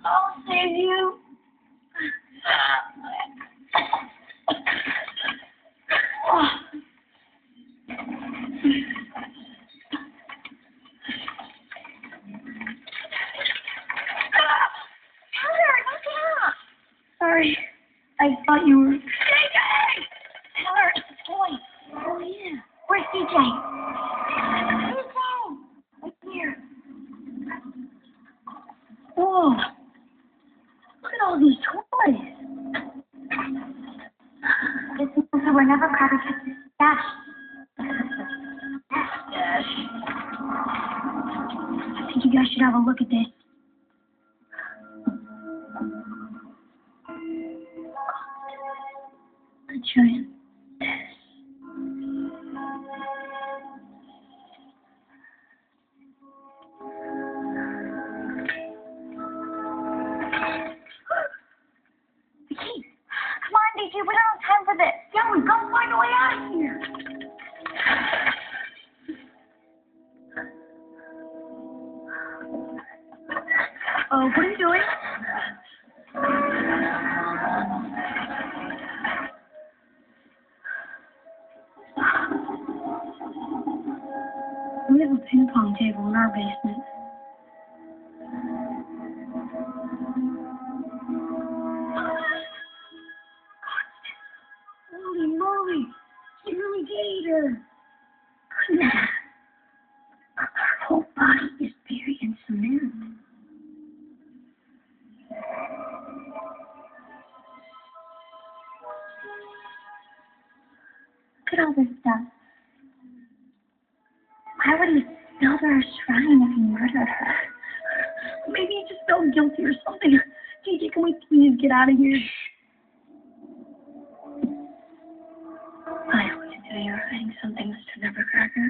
I'll save you. Sorry. I thought you were... CJ! Tyler, it's a toy. Oh, yeah. Where's CJ? CJ! Right here. Whoa. Look at all these toys. This means that we're never Cracker Jack's stash. Stash? I think you guys should have a look at this. A giant S. Hey, come on, DJ, we don't have time for this. Yeah, we gotta find a way out of here. What are you doing? We have a ping pong table in our basement. Holy moly! Irrigator! Her whole body is buried in cement. Look at all this stuff. Why would he build her a shrine if he murdered her? Maybe he just felt guilty or something. DJ, can we please get out of here? I always knew you were hiding something, Mr. Nevercracker.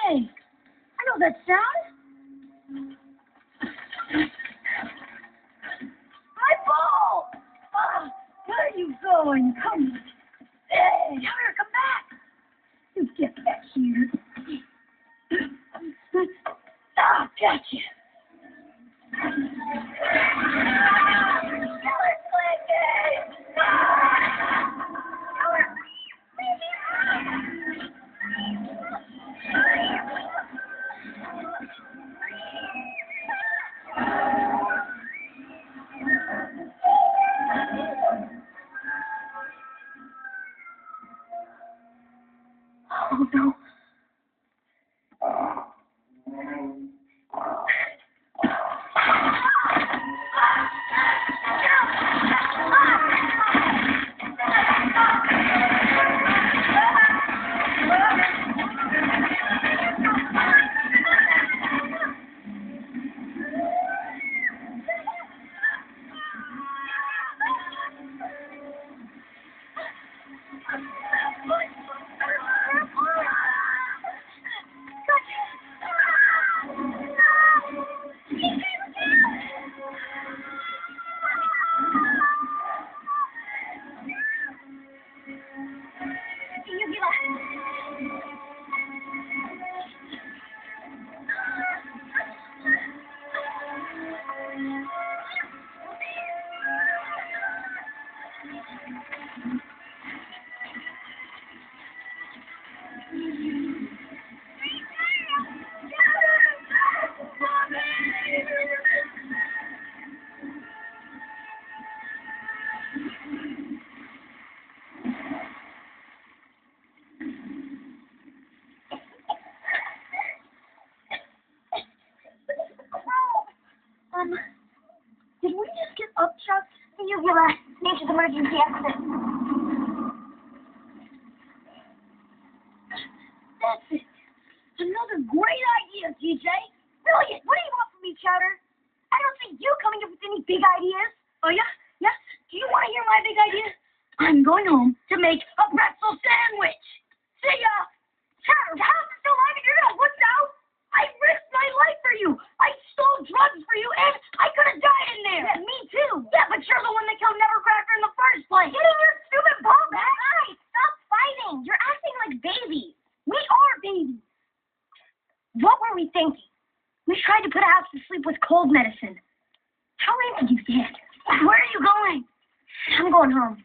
Hey, I know that sound. My ball! Where are you going? Come. Hey, Tyler, come back. You get back here. Gotcha. Oh no. emergency exit. That's it. Another great idea, TJ. Brilliant. What do you want from me, Chowder? I don't see you coming up with any big ideas. Oh, yeah? Yes? Do you want to hear my big idea? I'm going home to make a pretzel sandwich. See ya. Chowder, how is it still alive and you're going to look now? I risked my life for you. I stole drugs for you, and I could have died in there. Yeah, me too. Yeah, but you're the one that killed Nevercracker in the first place. Get in your stupid ball bag. Guys, stop fighting. You're acting like babies. We are babies. What were we thinking? We tried to put Alex to sleep with cold medicine. How late did you get? Where are you going? I'm going home.